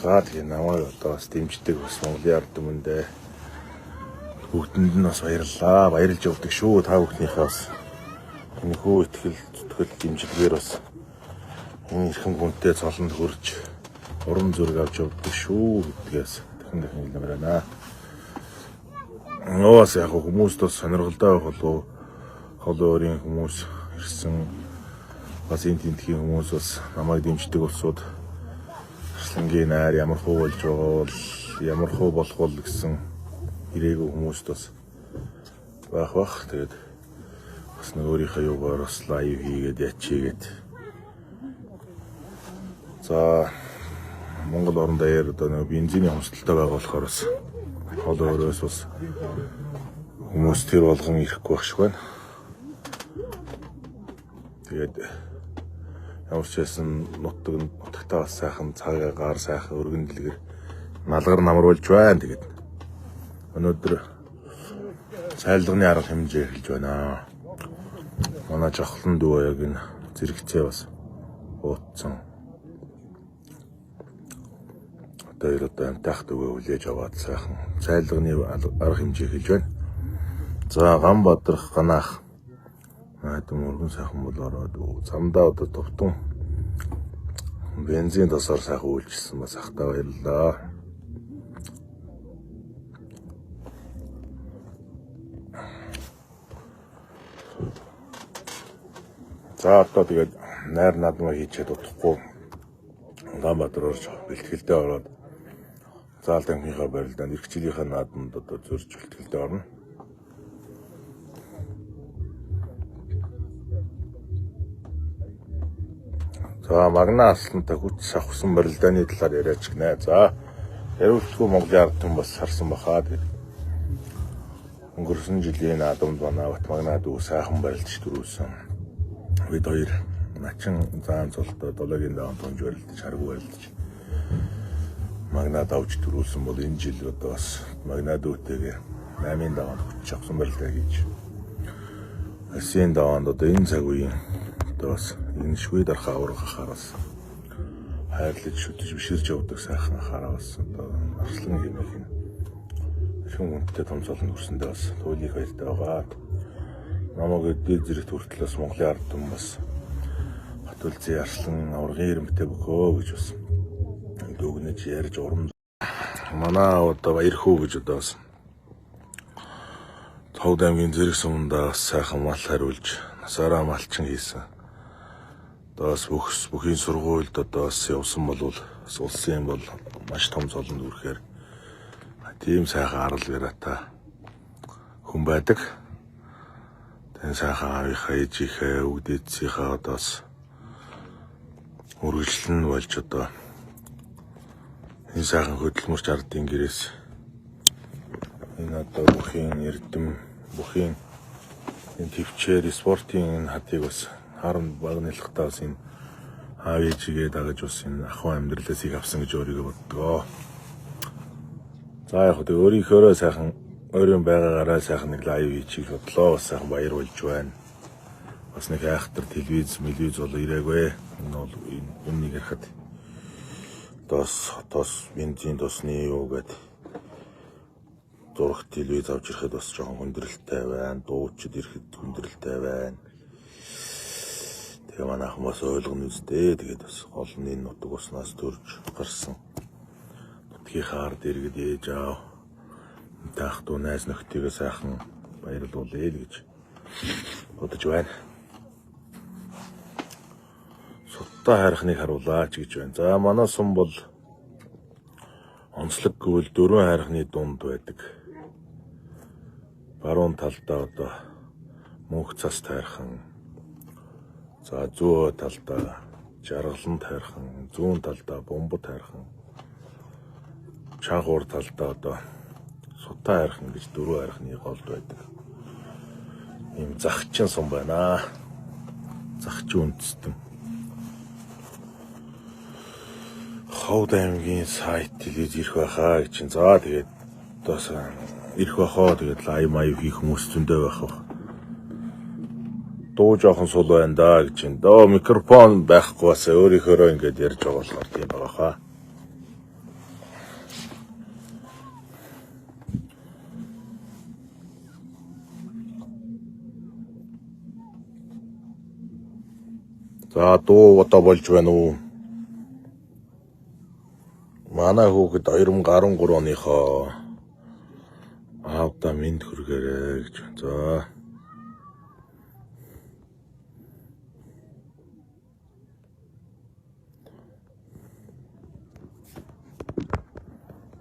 байхаа тэгээ намайг одоо бас дэмждэг бас Монголын ард түмэндээ бүгдэнд нь бас баярлалаа. Баярлж явдаг шүү. Та бүхнийхээ бас энэхүү итгэл дэмжлэгээр бас энэ эрхэм хүнтэй цолонд хүрч уран зүрэг авч явдаг шүү гэдгээс дахин хэлмээр байна. Нөөс яг хүмүүст бас сонирхолтой байх болов холоорын хүмүүс ирсэн бас энэ тентхийн хүмүүс бас намайг дэмждэг болсууд Арслангийн найр ямар хуу болж байгаа бол ямар хуу болох бол гэсэн ирээгүй хүмүүст бас байх. Тэгээд бас нэг өөрийнхөө юугаар бас лайв хийгээд ячигээд за Монгол орон даяар одоо нэг бензиний хомсдолтой байгаа болохоор бас холоороос бас хүмүүс тэр болгон ирэхгүй байх шиг байна. Тэгээд ямар ч байсан нутагтаа бас сайхан цагаагаар сайхан өргөн дэлгэр малгар намруулж байна. Тэгээд өнөөдөр сайлганы арга хэмжээ эхэлж байна. Манай жавхлан дүү яг энэ зэрэгцээ бас уутсан. Одоо амтайх дүүгээ хүлээж аваад сайхан сайлганы арга хэмжээ эхэлж байна. За ган бадрах ганах найдам өргөн сайхан бол ороод замдаа одоо товтон бензин тосоор сайхан үйлчилсэн бас ахтаа баярлалаа. За одоо тэгээд найр наадмаа хийчихэд удахгүй Улаанбаатар орж бэлтгэлдээ ороод заал тамхийнхаа барилдаанд эрхчлийнхаа наадманд одоо зөрж бэлтгэлдээ орно. За магна аслантай хүч авсан барилдааны талаар яриач гинэ. За хариултгүй Монголын ард түмэн бас харсан бахаа. Тэгээд өнгөрсөн жилийн наадамд манай Бат магна дүү сайхан барилдж дөрүүлсэн. Бид хоёр начин заан цолтой дологийн даан тонж барилдаж харгу барилдаж магнад авч дөрүүлсэн бол энэ жил одоо бас магнад дүүтэйгээ 8-ын даваанд хүч авсан барилдаа хийж Асын даваанд одоо энэ цаг үеийн одоо бас энэ швед арха аврагахаар бас хайрлаж шүтэж биширж явдаг сайхан хараа бас одоо Арслан хэмээх юм эрхэм хүнтэй томцоолонд хүрсэндээ бас туйлыг баяртай байгаа. Намайг дээд зэрэгт хүртэл бас Монголын ард түмэн бас Батүлзээ Арслан аврагын ирэмтэй бөхөө гэж бас дүгнэж ярьж урам. Манай одоо баяр хүү гэж одоо бас Товд аймгийн зэрэг сумдаа сайхан мал хариулж насаараа малчин хийсэн. Одоо бас бүхийн сургуульд одоо бас явсан бол бас улсын бол маш том цолонд хүрэхээр тийм сайхан арал гараата хүн байдаг. Тэн сайхан аавынхаа ээжийнхээ өвдөдсийнхаа одоос үргэлжлэн болж одоо энэ сайхан хөдөлмөрч ардын гэрээс энэ одоо бүхийн эрдэм бүхийн энэ төвчээр спортын энэ хатыг бас харан багнылахтаа бас энэ аав ээжигээ дагаж бас энэ ахуй амьдралаас их авсан гэж өөрийгөө боддгоо. За яг хөө өөрийнхөө сайхан өөрийн байгаагаараа сайхан нэг лайв хийчих бодлоо бас сайхан баяр болж байна. Бас нэг айхтар телевиз бол ирээгүй. Энэ бол үннийг ярихад тос бензин тосны юу гэд зурх телевиз авч ирэхэд бас жоохон хүндрэлтэй байна. Дуучид ирэхэд хүндрэлтэй байна. Тэгээ манайхан бас ойлгоно үстэй. Тэгээд бас гол нь энэ нутаг уснаас төрж гарсан. Нутгийнхаа ард иргэд ээж аав таах дуу найз нөхдөйгөө сайхан баярлуулъя л гэж бодож байна. Сутта хайрхныг харуулаач гэж байна. За манай сум бол онцлог гэвэл 4 хайрхны дунд байдаг. Баруун талдаа одоо мөнх цас тайрхан. За зүүн талдаа жаргалан тайрхан, зүүн талдаа бомбот тайрхан. Чанхуур талдаа одоо Сутаа хайрхан гэж 4 хайрхны голд байдаг. Ийм захчин сум байна. Захчин үндэстэн. Ховд аймгийн сайт телевиз ирэх байхаа гэж чинь. За тэгээд одоос ирэх байхаа тэгээд лайв маяг хийх хүмүүс зөндөө байх. Дуу жоохон сул байна да гэж чинь. Дөө микрофон байхгүй бас өөрийнхөө ингэж ярьж байгаа болохоор тийм байгаа хаа. За дуу одоо болж байна уу? Манай хүүхэд 2013 оныхоо аавда минь хүргээрэй гэж. За